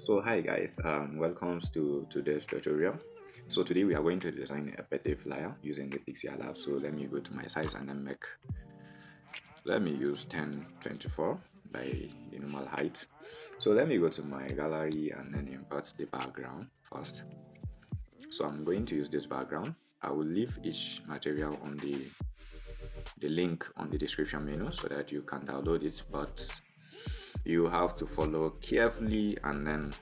So hi guys, welcome to today's tutorial. So today we are going to design a birthday flyer using the PixelLab. So let me go to my size and then let me use 1024 by the normal height. So let me go to my gallery and then import the background first. So I'm going to use this background. I will leave each material on the link on the description menu so that you can download it, but you have to follow carefully and then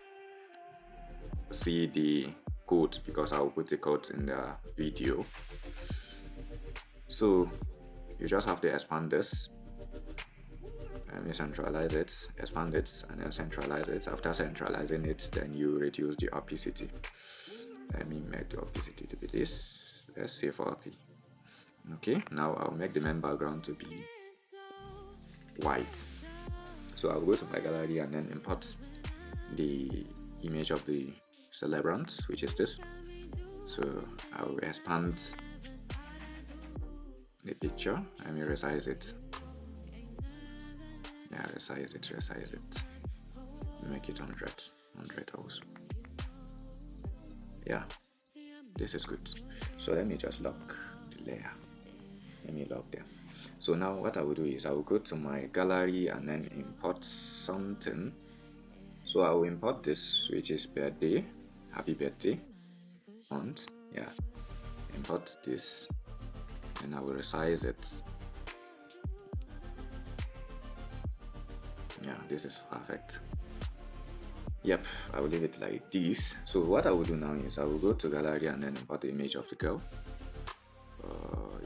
see the code because I'll put the code in the video. So you just have to expand this and centralize it, expand it, and then centralize it. After centralizing it, then you reduce the opacity. Let me make the opacity to be this. Let's say 40. Okay, now I'll make the main background to be white. So I'll go to my gallery and then import the image of the celebrant, which is this. So I'll expand the picture. Let me resize it. Yeah, resize it. Make it 100 also. Yeah, this is good. So let me just lock the layer. Let me lock them. So now what I will do is I will go to my gallery and then import something. So I will import this, which is birthday, happy birthday font. Yeah, import this and I will resize it. Yeah, this is perfect. Yep, I will leave it like this. So what I will do now is I will go to gallery and then import the image of the girl.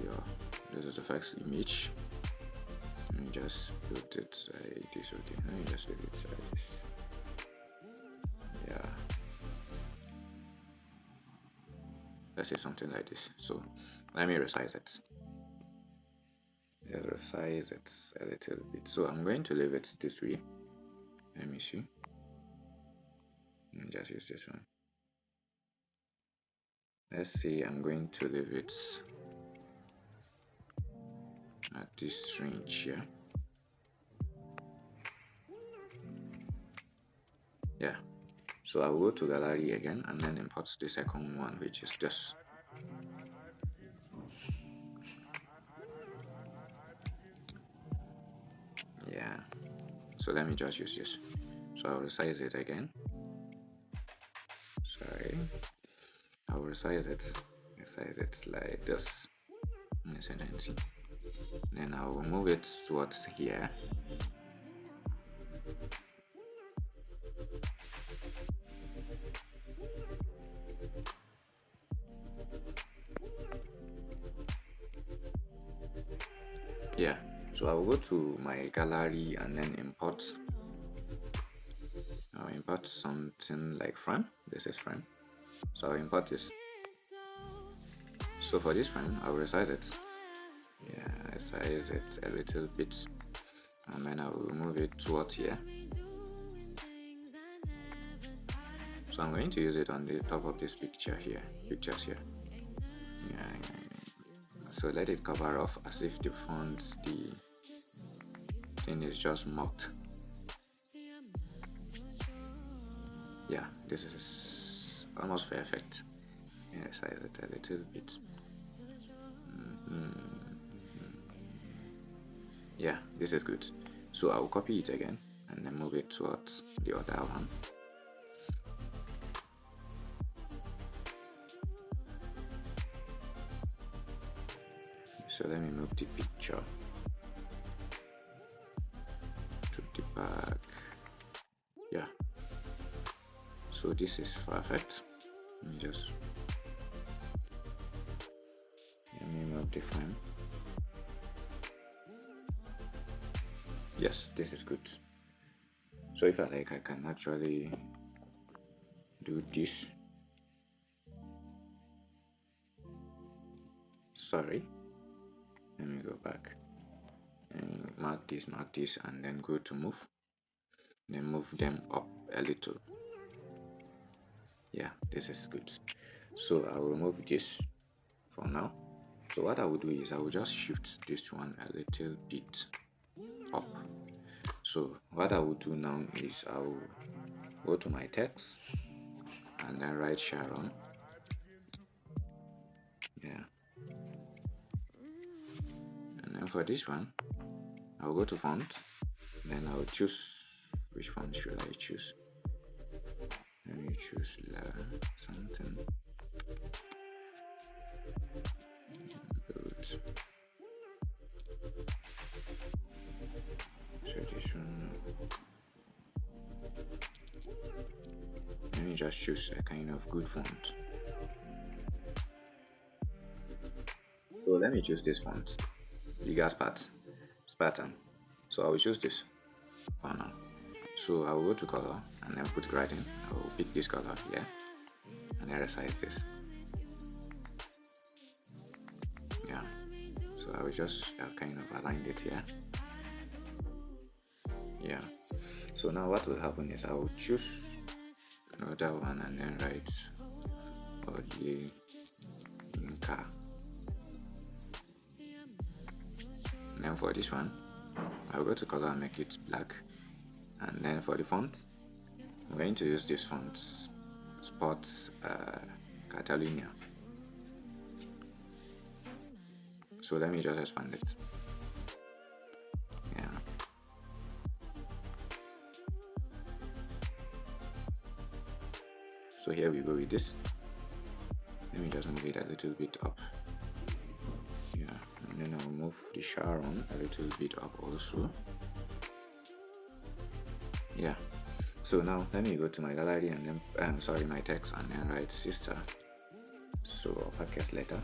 Yeah, this is the first image. Let me just put it like this. Okay, let me just leave it like this. Yeah, let's say something like this. So let me resize it. Let's resize it a little bit. So I'm going to leave it this way. Let me see. Let me just use this one. Let's see, I'm going to leave it at this range here. Yeah, so I'll go to gallery again and then import the second one, which is this. Yeah, so let me just use this. So I'll resize it again. Sorry, I'll resize it like this. Then I will move it towards here. Yeah, so I'll go to my gallery and then I'll import something like frame. This is frame. So I'll import this. So for this frame, I'll resize it. Yeah, resize it a little bit. And then I will move it towards here. So I'm going to use it on the top of this pictures here. Yeah. So let it cover off as if the thing is just marked. Yeah, this is almost perfect. Resize it a little bit. Yeah, this is good. So I'll copy it again and then move it towards the other one. So let me move the picture to the back. Yeah, so this is perfect. Let me move the frame. Yes, this is good. So if I like, I can actually do this. Sorry, let me go back and mark this, and then go to move. Then move them up a little. Yeah, this is good. So I will remove this for now. So what I will do is I will just shift this one a little bit up. So what I will do now is I will go to my text and then write Sharon. Yeah. And then for this one, I'll go to font. Then I'll choose which font should I choose. Let me choose something. Good. Tradition. Let me just choose a kind of good font. So let me choose this font. Bigger Spartan. So I will choose this for now. So I will go to color and then put gradient. I will pick this color here and then resize this. Yeah. So I will just kind of align it here. Yeah. So now what will happen is I will choose another one and then write Odie Inca. And then for this one, I'll go to color and make it black. And then for the font, I'm going to use this font, Sports Catalonia. So let me just expand it. Yeah. So here we go with this. Let me just move it a little bit up. Yeah, and then I'll move the Sharon a little bit up also. Yeah. So now let me go to my gallery and then my text and then write sister. So uppercase letter.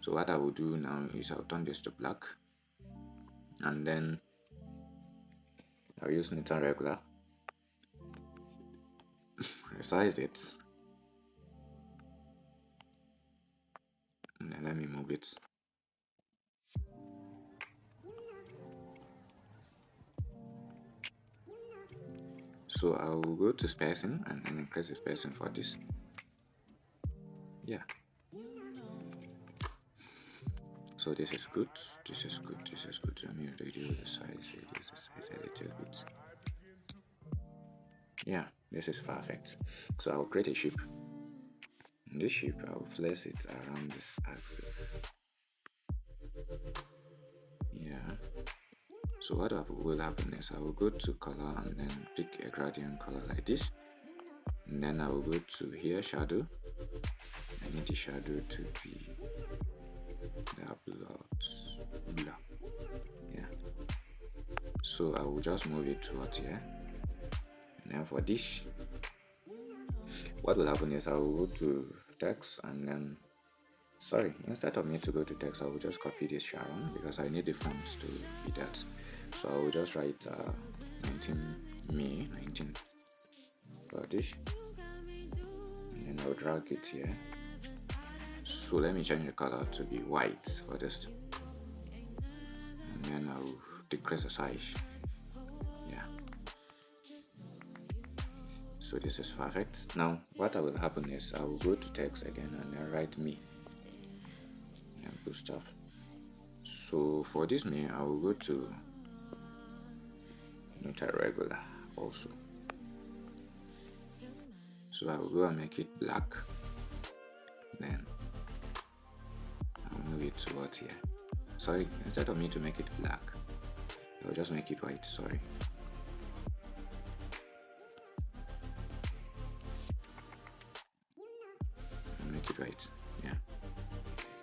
So what I will do now is I'll turn this to black and then I'll use Newton regular. Resize it. And then let me move it. So I will go to spacing and then increase the spacing for this. Yeah. So this is good. This is good. This is good. Let me reduce the size. Reduce the size a little bit. Yeah, this is perfect. So I'll create a shape. In this shape, I'll place it around this axis. Yeah. So what will happen is I will go to color and then pick a gradient color like this. And then I will go to here, shadow. I need the shadow to be blue. Yeah. So I will just move it towards here. And then for this, what will happen is I will go to text and then instead of me to go to text, I will just copy this Sharon because I need the font to be that. So I will just write 19 for this, and then I'll drag it here. So let me change the color to be white for this, and then I'll decrease the size. Yeah. So this is perfect. Now what will happen is I will go to text again and then write me and put stuff. So for this me, I will go to regular also. So I will go and make it black. Then I'll move it towards here. Sorry, instead of me to make it black, I'll just make it white. Sorry. I'll make it white. Yeah.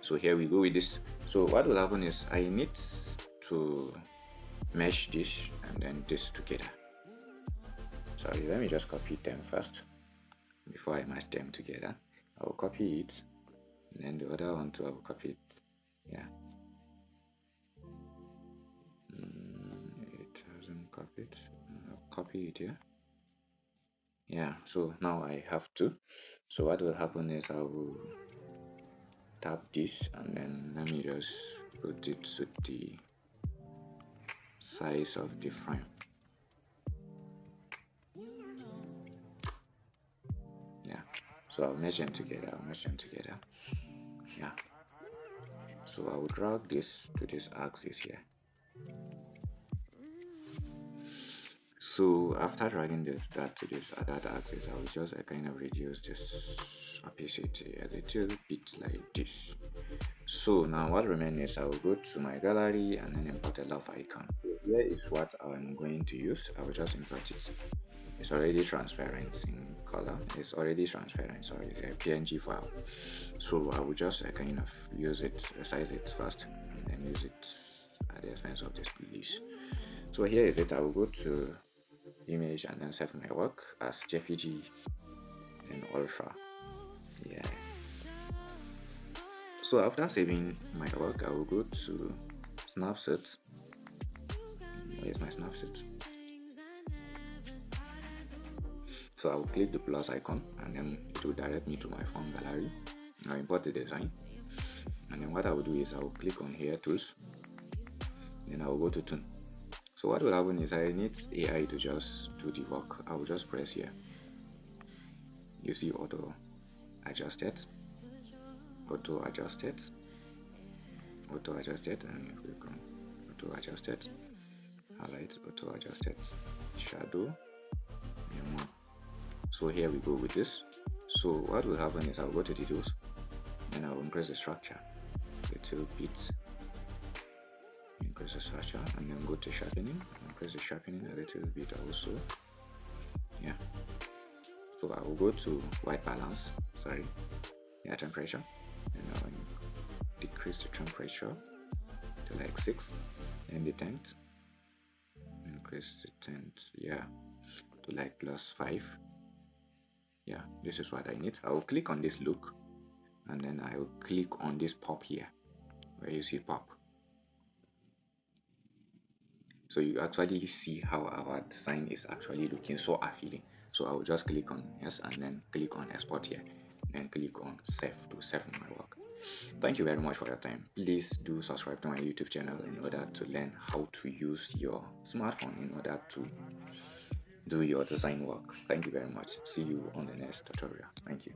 So here we go with this. So what will happen is I need to mesh this and then this together. Sorry, let me just copy them first before I mash them together. I will copy it, and then the other one too I will copy it. Yeah. It hasn't copied. I'll copy it here. Yeah. So now I have to. So what will happen is I will tap this and then let me just put it to the size of the frame. Yeah. So I'll mesh them together. Yeah. So I will drag this to this axis here. So after dragging that to this that axis, I will just kind of reduce this opacity a little bit like this. So now what remains is I will go to my gallery and then import a love icon. Here is what I'm going to use. I will just import it. It's already transparent in color. It's already transparent, so it's a PNG file. So I will just kind of use it, resize it first, and then use it at the expense of this police. So here is it. I will go to image and then save my work as JPG and Ultra. Yeah. So after saving my work, I will go to Snapseed. Where's my Snapseed? So I will click the plus icon and then it will direct me to my phone gallery. I'll import the design, and then what I will do is I will click on here tools, then I will go to tune. So what will happen is I need AI to just do the work. I will just press here. You see auto adjust it, auto adjust it, auto adjust it, and you click on auto adjust it, highlight, auto adjust it, shadow, and more. So here we go with this. So what will happen is I'll go to the tools, and I'll increase the structure a little bit, increase the structure, and then go to sharpening, increase the sharpening a little bit also. Yeah. So I will go to white balance, temperature, and I'll decrease the temperature to like 6, and the tint, increase the tint, yeah, to like +5. Yeah, this is what I need. I will click on this look, and then I will click on this pop here, where you see pop. So you actually see how our design is actually looking so appealing. So I will just click on yes, and then click on export here, and click on save to save my work. Thank you very much for your time. Please do subscribe to my YouTube channel in order to learn how to use your smartphone in order to do your design work. Thank you very much. See you on the next tutorial. Thank you.